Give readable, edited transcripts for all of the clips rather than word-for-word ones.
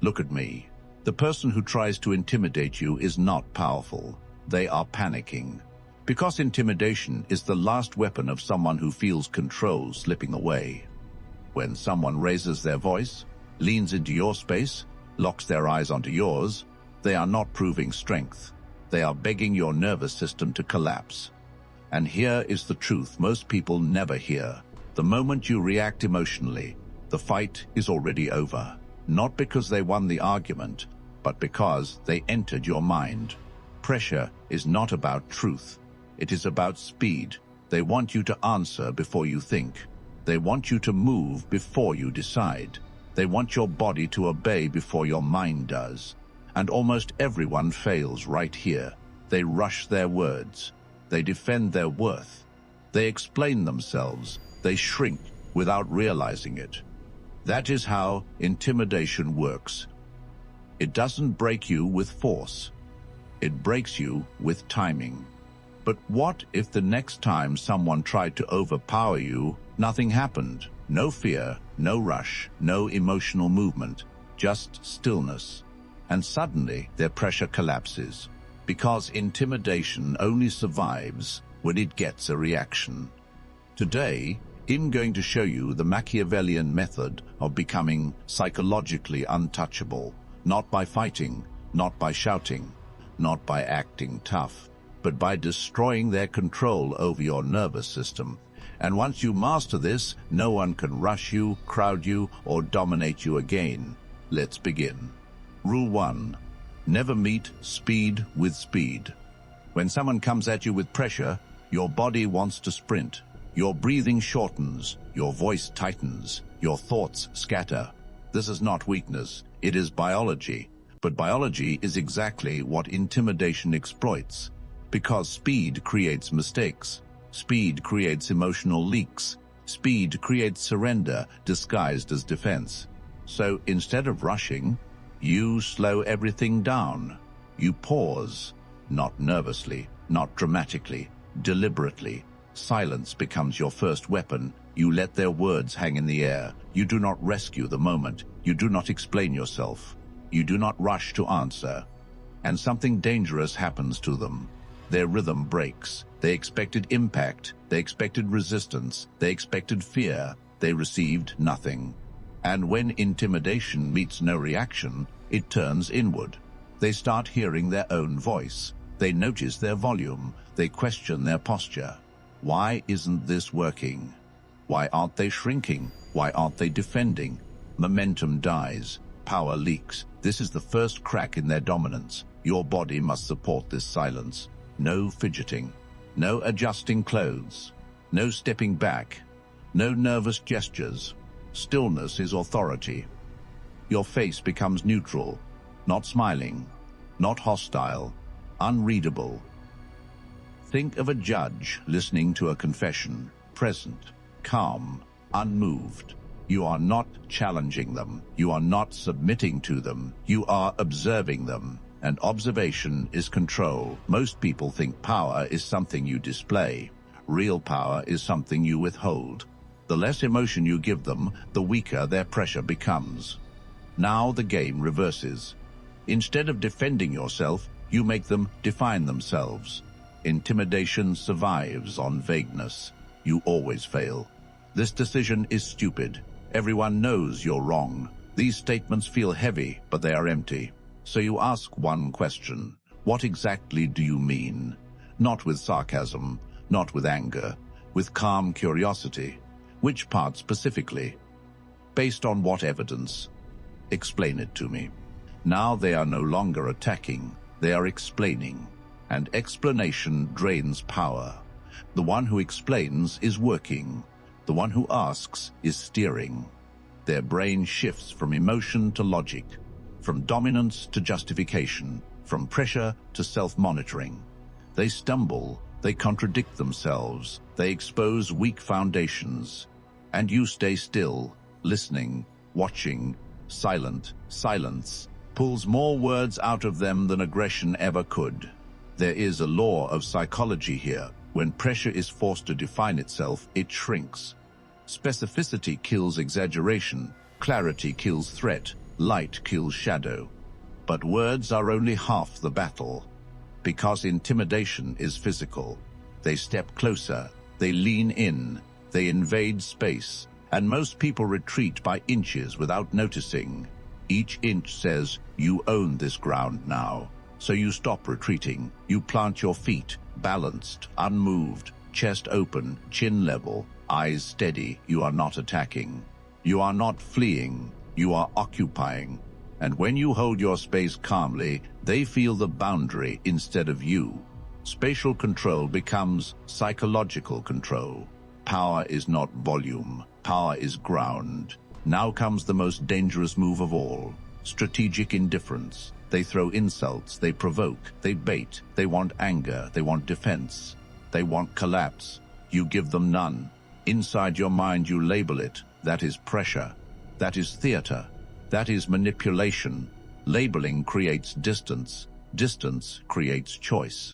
Look at me. The person who tries to intimidate you is not powerful. They are panicking. Because intimidation is the last weapon of someone who feels control slipping away. When someone raises their voice, leans into your space, locks their eyes onto yours, they are not proving strength. They are begging your nervous system to collapse. And here is the truth most people never hear. The moment you react emotionally, the fight is already over. Not because they won the argument, but because they entered your mind. Pressure is not about truth. It is about speed. They want you to answer before you think. They want you to move before you decide. They want your body to obey before your mind does. And almost everyone fails right here. They rush their words. They defend their worth. They explain themselves. They shrink without realizing it. That is how intimidation works. It doesn't break you with force. It breaks you with timing. But what if the next time someone tried to overpower you, nothing happened? No fear, no rush, no emotional movement, just stillness. And suddenly their pressure collapses. Because intimidation only survives when it gets a reaction. Today, I'm going to show you the Machiavellian method of becoming psychologically untouchable, not by fighting, not by shouting, not by acting tough, but by destroying their control over your nervous system. And once you master this, no one can rush you, crowd you, or dominate you again. Let's begin. Rule 1. Never meet speed with speed. When someone comes at you with pressure, your body wants to sprint. Your breathing shortens, your voice tightens, your thoughts scatter. This is not weakness, it is biology. But biology is exactly what intimidation exploits. Because speed creates mistakes. Speed creates emotional leaks. Speed creates surrender disguised as defense. So instead of rushing, you slow everything down. You pause, not nervously, not dramatically, deliberately. Silence becomes your first weapon. You let their words hang in the air. You do not rescue the moment. You do not explain yourself. You do not rush to answer. And something dangerous happens to them. Their rhythm breaks. They expected impact. They expected resistance. They expected fear. They received nothing. And when intimidation meets no reaction, it turns inward. They start hearing their own voice. They notice their volume. They question their posture. Why isn't this working? Why aren't they shrinking? Why aren't they defending? Momentum dies. Power leaks. This is the first crack in their dominance. Your body must support this silence. No fidgeting. No adjusting clothes. No stepping back. No nervous gestures. Stillness is authority. Your face becomes neutral, not smiling, not hostile, unreadable. Think of a judge listening to a confession, present, calm, unmoved. You are not challenging them. You are not submitting to them. You are observing them. And observation is control. Most people think power is something you display. Real power is something you withhold. The less emotion you give them, the weaker their pressure becomes. Now the game reverses. Instead of defending yourself, you make them define themselves. Intimidation survives on vagueness. You always fail. This decision is stupid. Everyone knows you're wrong. These statements feel heavy, but they are empty. So you ask one question. What exactly do you mean? Not with sarcasm, not with anger, with calm curiosity. Which part specifically? Based on what evidence? Explain it to me. Now they are no longer attacking, they are explaining. And explanation drains power. The one who explains is working. The one who asks is steering. Their brain shifts from emotion to logic, from dominance to justification, from pressure to self-monitoring. They stumble, they contradict themselves, they expose weak foundations. And you stay still, listening, watching, silent. Silence pulls more words out of them than aggression ever could. There is a law of psychology here. When pressure is forced to define itself, it shrinks. Specificity kills exaggeration. Clarity kills threat. light kills shadow. But words are only half the battle. Because intimidation is physical. They step closer, they lean in, they invade space, and most people retreat by inches without noticing. Each inch says, you own this ground now. So you stop retreating, you plant your feet, balanced, unmoved, chest open, chin level, eyes steady. You are not attacking. You are not fleeing, you are occupying. And when you hold your space calmly, they feel the boundary instead of you. Spatial control becomes psychological control. Power is not volume, power is ground. Now comes the most dangerous move of all, strategic indifference. They throw insults, they provoke, they bait, they want anger, they want defense, they want collapse. You give them none. Inside your mind you label it. That is pressure. That is theater. That is manipulation. Labeling creates distance. Distance creates choice.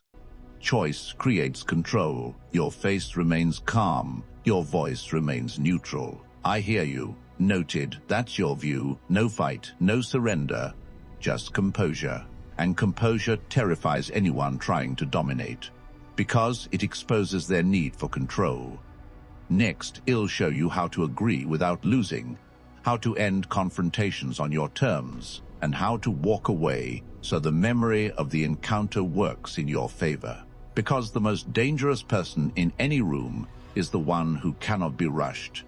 Choice creates control. Your face remains calm. Your voice remains neutral. I hear you. Noted. That's your view. No fight, no surrender. Just composure. And composure terrifies anyone trying to dominate, because it exposes their need for control. Next, I'll show you how to agree without losing, how to end confrontations on your terms, and how to walk away so the memory of the encounter works in your favor. Because the most dangerous person in any room is the one who cannot be rushed.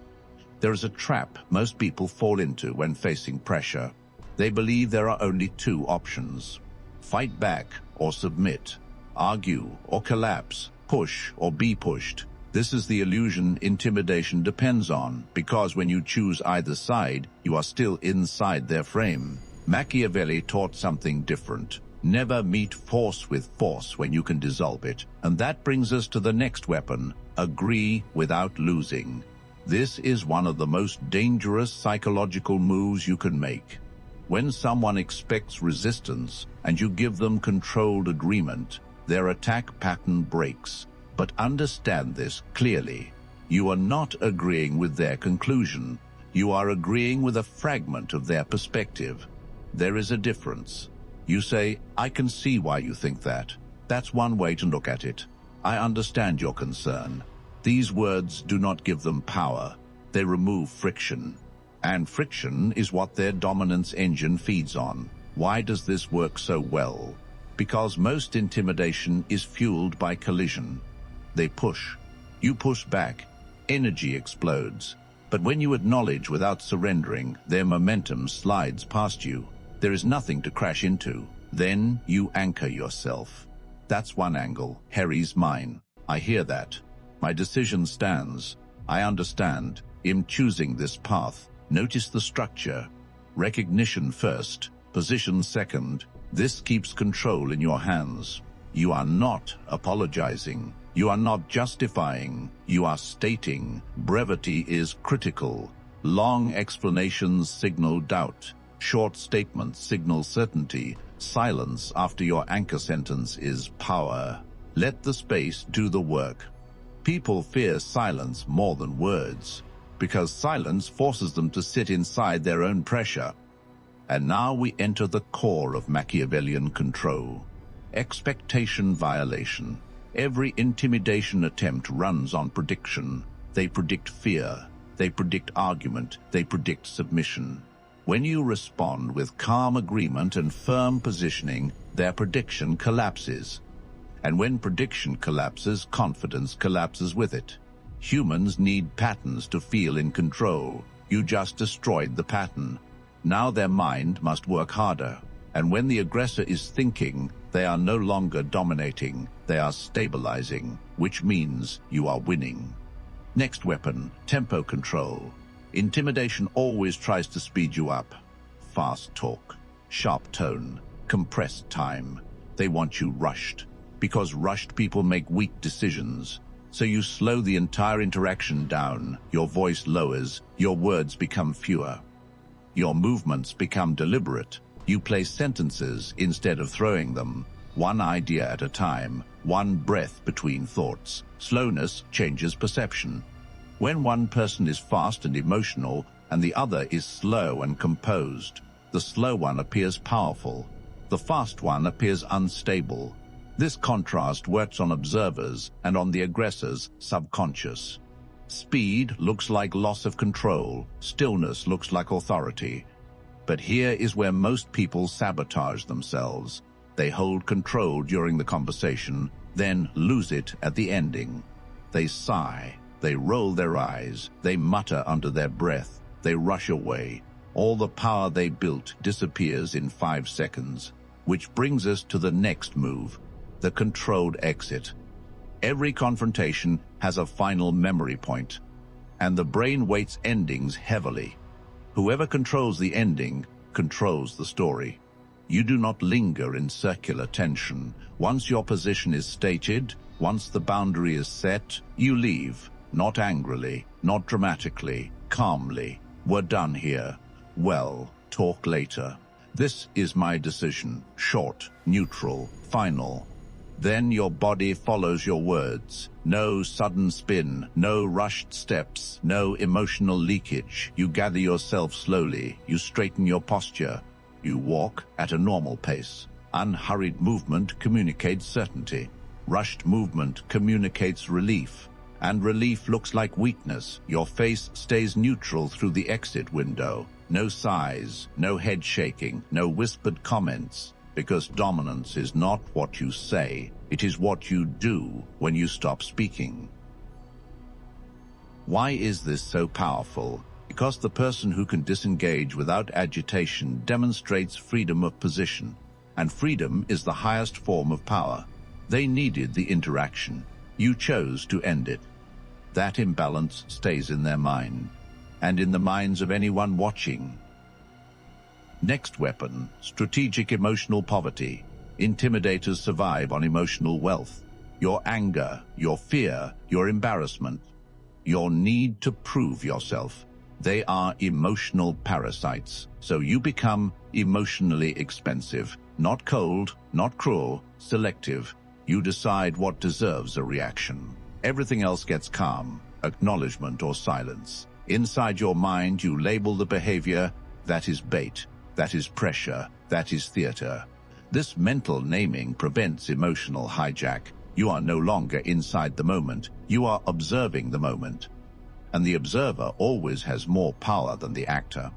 There is a trap most people fall into when facing pressure. They believe there are only two options: fight back or submit, argue or collapse, push or be pushed. This is the illusion intimidation depends on, because when you choose either side, you are still inside their frame. Machiavelli taught something different. Never meet force with force when you can dissolve it. And that brings us to the next weapon: agree without losing. This is one of the most dangerous psychological moves you can make. When someone expects resistance and you give them controlled agreement, their attack pattern breaks. But understand this clearly. You are not agreeing with their conclusion. You are agreeing with a fragment of their perspective. There is a difference. You say, I can see why you think that. That's one way to look at it. I understand your concern. These words do not give them power. They remove friction. And friction is what their dominance engine feeds on. Why does this work so well? Because most intimidation is fueled by collision. They push. You push back. Energy explodes. But when you acknowledge without surrendering, their momentum slides past you. There is nothing to crash into. Then you anchor yourself. That's one angle. Harry's mine. I hear that. My decision stands. I understand. I'm choosing this path. Notice the structure. Recognition first. Position second. This keeps control in your hands. You are not apologizing. You are not justifying. You are stating. Brevity is critical. Long explanations signal doubt. Short statements signal certainty. Silence after your anchor sentence is power. Let the space do the work. People fear silence more than words, because silence forces them to sit inside their own pressure. And now we enter the core of Machiavellian control. Expectation violation. Every intimidation attempt runs on prediction. They predict fear. They predict argument. They predict submission. When you respond with calm agreement and firm positioning, their prediction collapses. And when prediction collapses, confidence collapses with it. Humans need patterns to feel in control. You just destroyed the pattern. Now their mind must work harder. And when the aggressor is thinking, they are no longer dominating, they are stabilizing, which means you are winning. Next weapon, tempo control. Intimidation always tries to speed you up. Fast talk, sharp tone, compressed time. They want you rushed, because rushed people make weak decisions. So you slow the entire interaction down, your voice lowers, your words become fewer. Your movements become deliberate. You place sentences instead of throwing them, one idea at a time, one breath between thoughts. Slowness changes perception. When one person is fast and emotional and the other is slow and composed, The slow one appears powerful. The fast one appears unstable. This contrast works on observers and on the aggressor's subconscious. Speed looks like loss of control. Stillness looks like authority. But here is where most people sabotage themselves. They hold control during the conversation, then lose it at the ending. They sigh. They roll their eyes. They mutter under their breath. They rush away. All the power they built disappears in 5 seconds, which brings us to the next move, the controlled exit. Every confrontation has a final memory point, and the brain weights endings heavily. Whoever controls the ending controls the story. You do not linger in circular tension. Once your position is stated, once the boundary is set, you leave, not angrily, not dramatically, calmly. We're done here. Well, talk later. This is my decision. Short, neutral, final. Then your body follows your words. No sudden spin, no rushed steps, no emotional leakage. You gather yourself slowly. You straighten your posture. You walk at a normal pace. Unhurried movement communicates certainty. Rushed movement communicates relief. And relief looks like weakness. Your face stays neutral through the exit window. No sighs, no head shaking, no whispered comments. Because dominance is not what you say, it is what you do when you stop speaking. Why is this so powerful? Because the person who can disengage without agitation demonstrates freedom of position, and freedom is the highest form of power. They needed the interaction. You chose to end it. That imbalance stays in their mind, and in the minds of anyone watching. Next weapon, strategic emotional poverty. Intimidators survive on emotional wealth. Your anger, your fear, your embarrassment, your need to prove yourself. They are emotional parasites, so you become emotionally expensive. Not cold, not cruel, selective. You decide what deserves a reaction. Everything else gets calm, acknowledgement or silence. Inside your mind, you label the behavior. That is bait. That is pressure. That is theater. This mental naming prevents emotional hijack. You are no longer inside the moment. You are observing the moment. And the observer always has more power than the actor.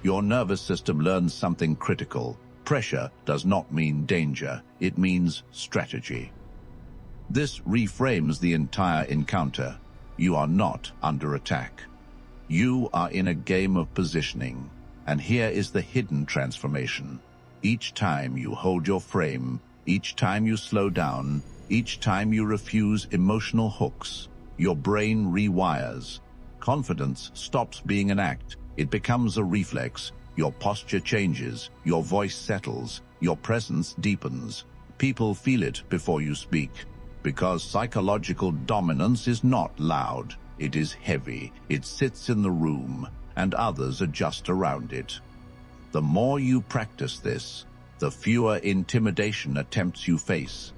Your nervous system learns something critical. Pressure does not mean danger. It means strategy. This reframes the entire encounter. You are not under attack. You are in a game of positioning. And here is the hidden transformation. Each time you hold your frame, each time you slow down, each time you refuse emotional hooks, your brain rewires. Confidence stops being an act. It becomes a reflex. Your posture changes, your voice settles, your presence deepens. People feel it before you speak. Because psychological dominance is not loud. It is heavy. It sits in the room, and others adjust around it. The more you practice this, the fewer intimidation attempts you face.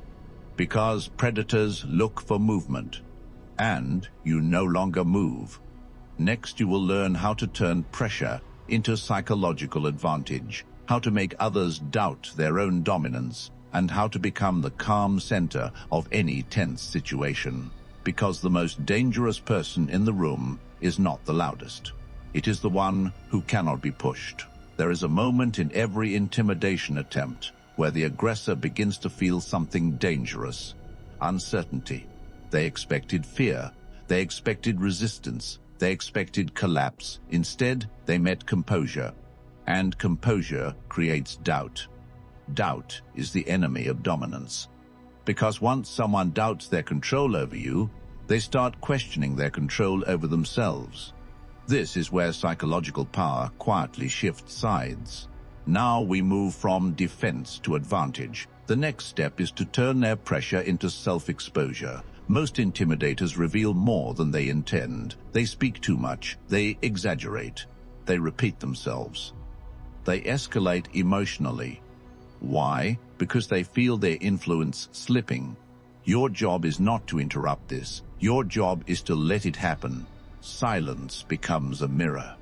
Because predators look for movement, and you no longer move. Next, you will learn how to turn pressure into psychological advantage, how to make others doubt their own dominance, and how to become the calm center of any tense situation. Because the most dangerous person in the room is not the loudest. It is the one who cannot be pushed. There is a moment in every intimidation attempt where the aggressor begins to feel something dangerous. Uncertainty. They expected fear. They expected resistance. They expected collapse. Instead, they met composure. And composure creates doubt. Doubt is the enemy of dominance. Because once someone doubts their control over you, they start questioning their control over themselves. This is where psychological power quietly shifts sides. Now we move from defense to advantage. The next step is to turn their pressure into self-exposure. Most intimidators reveal more than they intend. They speak too much. They exaggerate. They repeat themselves. They escalate emotionally. Why? Because they feel their influence slipping. Your job is not to interrupt this. Your job is to let it happen. Silence becomes a mirror.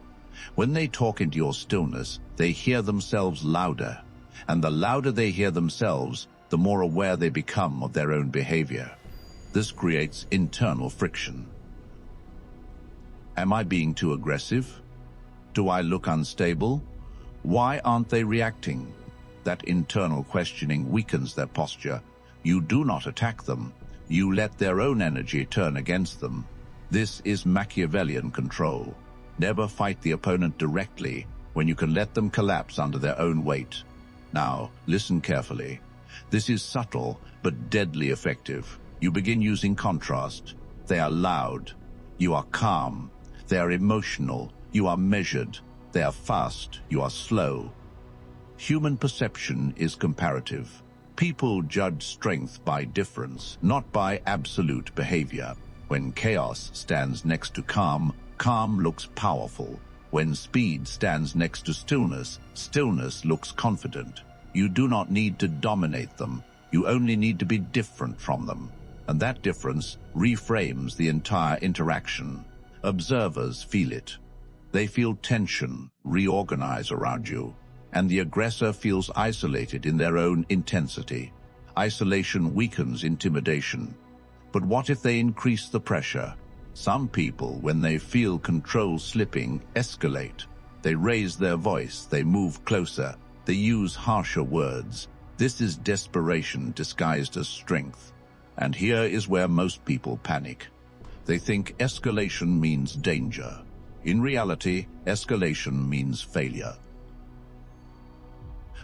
When they talk into your stillness, They hear themselves louder, and the louder they hear themselves, the more aware they become of their own behavior. This creates internal friction. Am I being too aggressive? Do I look unstable? Why aren't they reacting? That internal questioning weakens their posture. You do not attack them. You let their own energy turn against them. This is Machiavellian control. Never fight the opponent directly when you can let them collapse under their own weight. Now, listen carefully. This is subtle but deadly effective. You begin using contrast. They are loud. You are calm. They are emotional. You are measured. They are fast. You are slow. Human perception is comparative. People judge strength by difference, not by absolute behavior. When chaos stands next to calm, calm looks powerful. When speed stands next to stillness, stillness looks confident. You do not need to dominate them. You only need to be different from them. And that difference reframes the entire interaction. Observers feel it. They feel tension reorganize around you, and the aggressor feels isolated in their own intensity. Isolation weakens intimidation. But what if they increase the pressure? Some people, when they feel control slipping, escalate. They raise their voice, they move closer, they use harsher words. This is desperation disguised as strength. And here is where most people panic. They think escalation means danger. In reality, escalation means failure.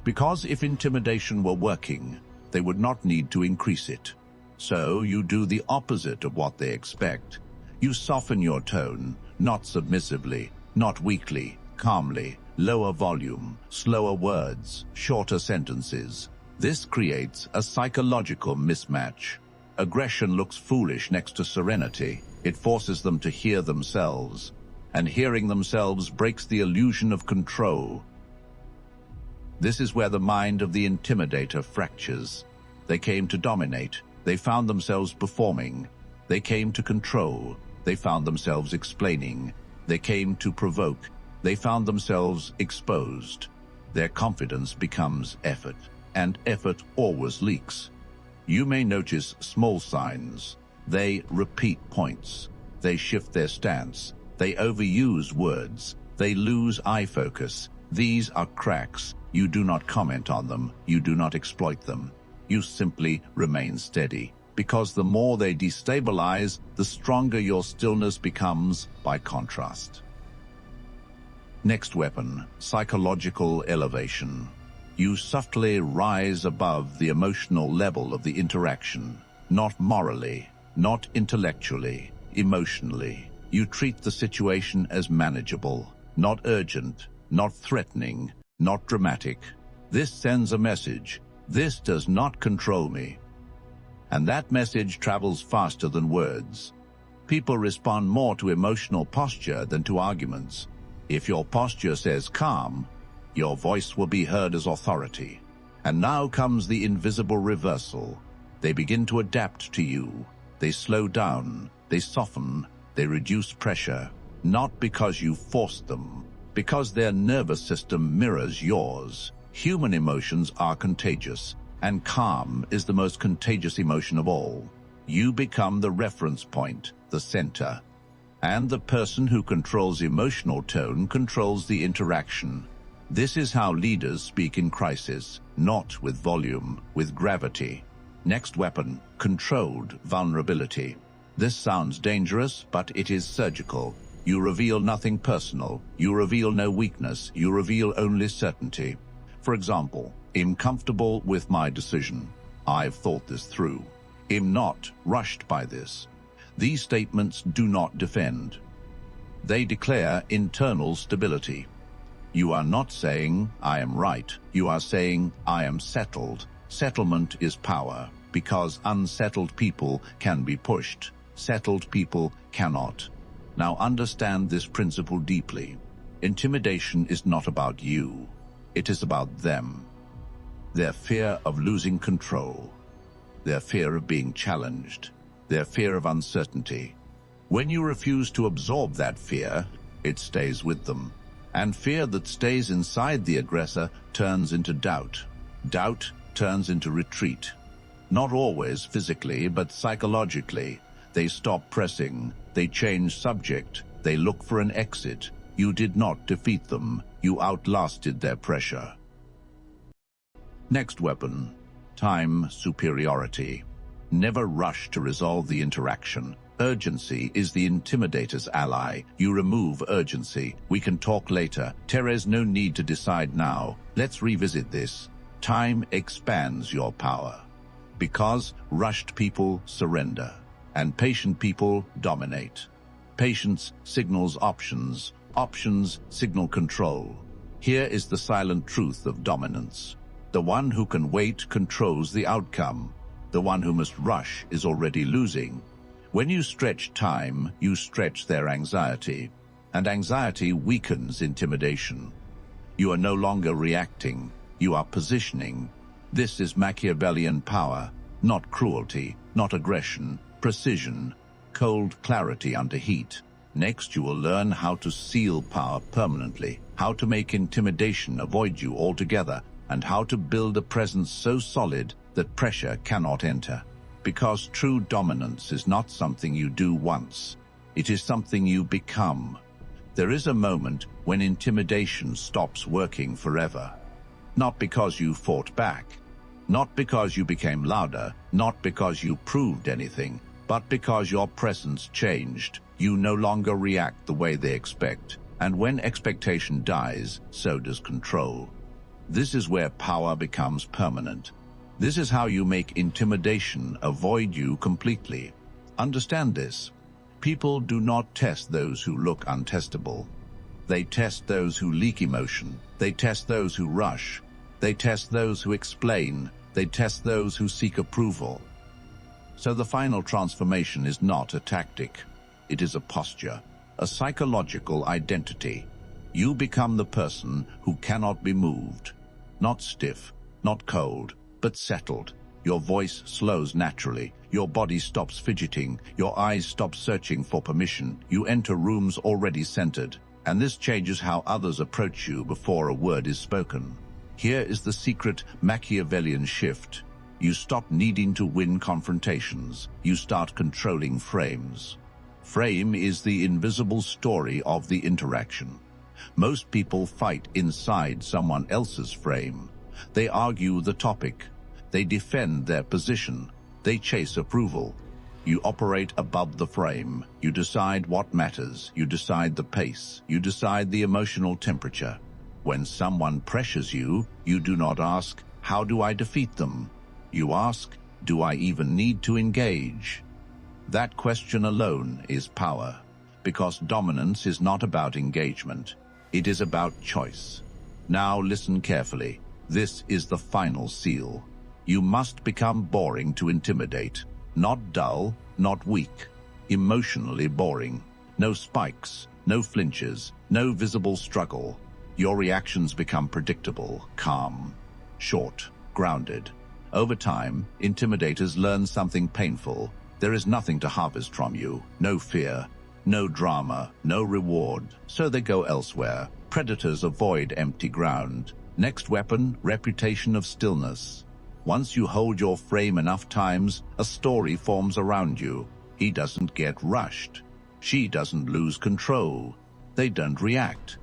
Because if intimidation were working, they would not need to increase it. So you do the opposite of what they expect. You soften your tone, not submissively, not weakly, calmly, lower volume, slower words, shorter sentences. This creates a psychological mismatch. Aggression looks foolish next to serenity. It forces them to hear themselves, and hearing themselves breaks the illusion of control. This is where the mind of the intimidator fractures. They came to dominate. They found themselves performing. They came to control. They found themselves explaining. They came to provoke. They found themselves exposed. Their confidence becomes effort, and effort always leaks. You may notice small signs. They repeat points. They shift their stance. They overuse words. They lose eye focus. These are cracks. You do not comment on them. You do not exploit them. You simply remain steady. Because the more they destabilize, the stronger your stillness becomes by contrast. Next weapon, psychological elevation. You subtly rise above the emotional level of the interaction. Not morally, not intellectually, emotionally. You treat the situation as manageable, not urgent, not threatening, not dramatic. This sends a message. This does not control me. And that message travels faster than words. People respond more to emotional posture than to arguments. If your posture says calm, your voice will be heard as authority. And now comes the invisible reversal. They begin to adapt to you. They slow down, they soften, they reduce pressure, not because you forced them, because their nervous system mirrors yours. Human emotions are contagious, and calm is the most contagious emotion of all. You become the reference point, the center. And the person who controls emotional tone controls the interaction. This is how leaders speak in crisis, not with volume, with gravity. Next weapon, controlled vulnerability. This sounds dangerous, but it is surgical. You reveal nothing personal. You reveal no weakness. You reveal only certainty. For example, I'm comfortable with my decision. I've thought this through. I'm not rushed by this. These statements do not defend. They declare internal stability. You are not saying, I am right. You are saying, I am settled. Settlement is power, because unsettled people can be pushed. Settled people cannot. Now understand this principle deeply. Intimidation is not about you. It is about them. Their fear of losing control. Their fear of being challenged. Their fear of uncertainty. When you refuse to absorb that fear, it stays with them. And fear that stays inside the aggressor turns into doubt. Doubt turns into retreat. Not always physically, but psychologically. They stop pressing, they change subject, they look for an exit. You did not defeat them, you outlasted their pressure. Next weapon, time superiority. Never rush to resolve the interaction. Urgency is the intimidator's ally. You remove urgency. We can talk later. There's no need to decide now. Let's revisit this. Time expands your power. Because rushed people surrender, and patient people dominate. Patience signals options. Options signal control. Here is the silent truth of dominance. The one who can wait controls the outcome. The one who must rush is already losing. When you stretch time, you stretch their anxiety, and anxiety weakens intimidation. You are no longer reacting, you are positioning. This is Machiavellian power, not cruelty, not aggression, precision, cold clarity under heat. Next, you will learn how to seal power permanently, how to make intimidation avoid you altogether, and how to build a presence so solid that pressure cannot enter. Because true dominance is not something you do once. It is something you become. There is a moment when intimidation stops working forever. Not because you fought back, not because you became louder, not because you proved anything, but because your presence changed. You no longer react the way they expect. And when expectation dies, so does control. This is where power becomes permanent. This is how you make intimidation avoid you completely. Understand this. People do not test those who look untestable. They test those who leak emotion. They test those who rush. They test those who explain. They test those who seek approval. So the final transformation is not a tactic. It is a posture, a psychological identity. You become the person who cannot be moved. Not stiff, not cold, but settled. Your voice slows naturally. Your body stops fidgeting. Your eyes stop searching for permission. You enter rooms already centered. And this changes how others approach you before a word is spoken. Here is the secret Machiavellian shift. You stop needing to win confrontations. You start controlling frames. Frame is the invisible story of the interaction. Most people fight inside someone else's frame. They argue the topic. They defend their position. They chase approval. You operate above the frame. You decide what matters. You decide the pace. You decide the emotional temperature. When someone pressures you, you do not ask, "How do I defeat them?" You ask, "Do I even need to engage?" That question alone is power, because dominance is not about engagement. It is about choice. Now listen carefully. This is the final seal. You must become boring to intimidate. Not dull, not weak. Emotionally boring. No spikes, no flinches, no visible struggle. Your reactions become predictable, calm, short, grounded. Over time, intimidators learn something painful. There is nothing to harvest from you. No fear, no drama, no reward. So they go elsewhere. Predators avoid empty ground. Next weapon, reputation of stillness. Once you hold your frame enough times, a story forms around you. He doesn't get rushed. She doesn't lose control. They don't react.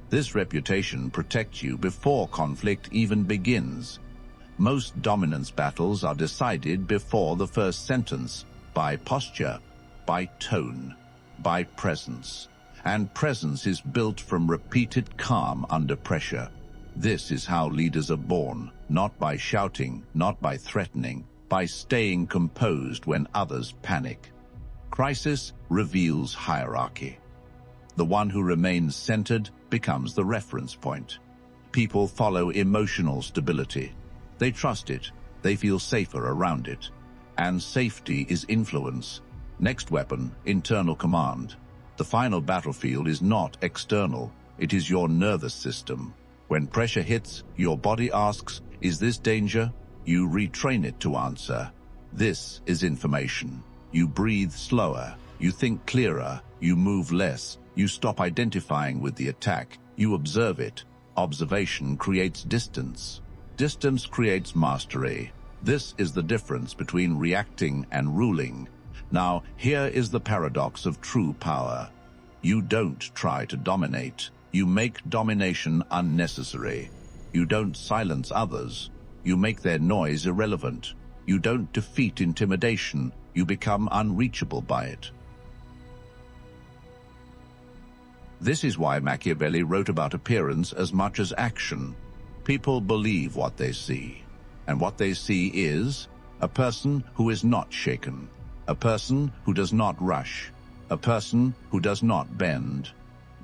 This reputation protects you before conflict even begins. Most dominance battles are decided before the first sentence, by posture, by tone, by presence. And presence is built from repeated calm under pressure. This is how leaders are born, not by shouting, not by threatening, by staying composed when others panic. Crisis reveals hierarchy. The one who remains centered becomes the reference point. People follow emotional stability. They trust it. They feel safer around it. And safety is influence. Next weapon, internal command. The final battlefield is not external. It is your nervous system. When pressure hits, your body asks, "Is this danger?" You retrain it to answer, "This is information." You breathe slower. You think clearer. You move less. You stop identifying with the attack. You observe it. Observation creates distance. Distance creates mastery. This is the difference between reacting and ruling. Now, here is the paradox of true power. You don't try to dominate. You make domination unnecessary. You don't silence others. You make their noise irrelevant. You don't defeat intimidation. You become unreachable by it. This is why Machiavelli wrote about appearance as much as action. People believe what they see. And what they see is a person who is not shaken, a person who does not rush, a person who does not bend.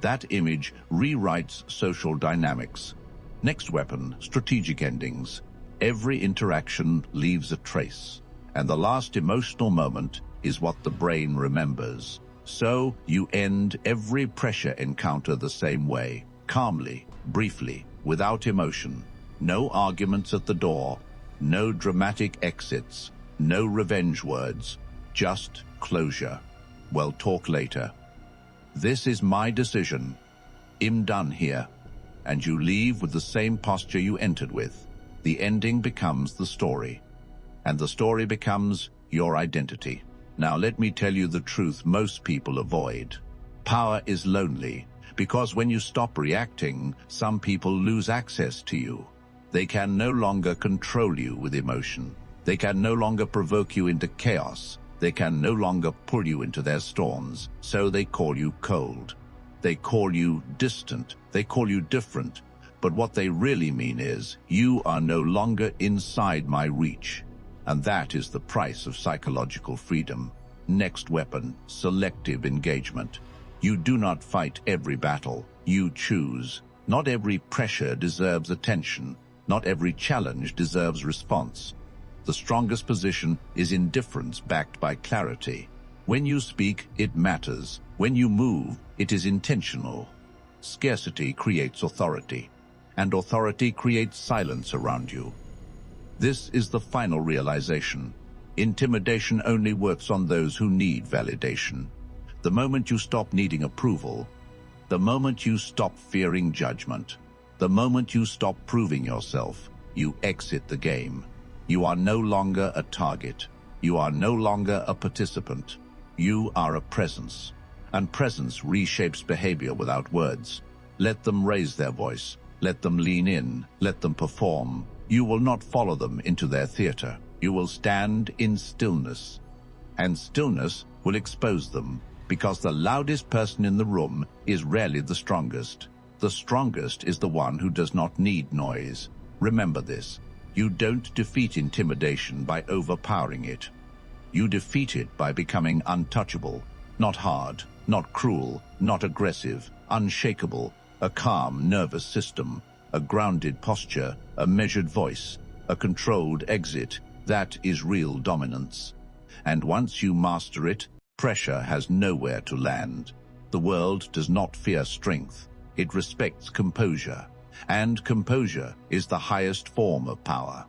That image rewrites social dynamics. Next weapon, strategic endings. Every interaction leaves a trace, and the last emotional moment is what the brain remembers. So you end every pressure encounter the same way, calmly, briefly, without emotion. No arguments at the door, no dramatic exits, no revenge words, just closure. We'll talk later. This is my decision. I'm done here. And you leave with the same posture you entered with. The ending becomes the story, and the story becomes your identity. Now let me tell you the truth most people avoid. Power is lonely, because when you stop reacting, some people lose access to you. They can no longer control you with emotion. They can no longer provoke you into chaos. They can no longer pull you into their storms, so they call you cold. They call you distant. They call you different. But what they really mean is, you are no longer inside my reach. And that is the price of psychological freedom. Next weapon, selective engagement. You do not fight every battle. You choose. Not every pressure deserves attention. Not every challenge deserves response. The strongest position is indifference backed by clarity. When you speak, it matters. When you move, it is intentional. Scarcity creates authority, and authority creates silence around you. This is the final realization. Intimidation only works on those who need validation. The moment you stop needing approval, the moment you stop fearing judgment, the moment you stop proving yourself, you exit the game. You are no longer a target. You are no longer a participant. You are a presence. And presence reshapes behavior without words. Let them raise their voice. Let them lean in. Let them perform. You will not follow them into their theater. You will stand in stillness. And stillness will expose them, because the loudest person in the room is rarely the strongest. The strongest is the one who does not need noise. Remember this. You don't defeat intimidation by overpowering it. You defeat it by becoming untouchable, not hard, not cruel, not aggressive, unshakable, a calm nervous system, a grounded posture, a measured voice, a controlled exit. That is real dominance. And once you master it, pressure has nowhere to land. The world does not fear strength. It respects composure. And composure is the highest form of power.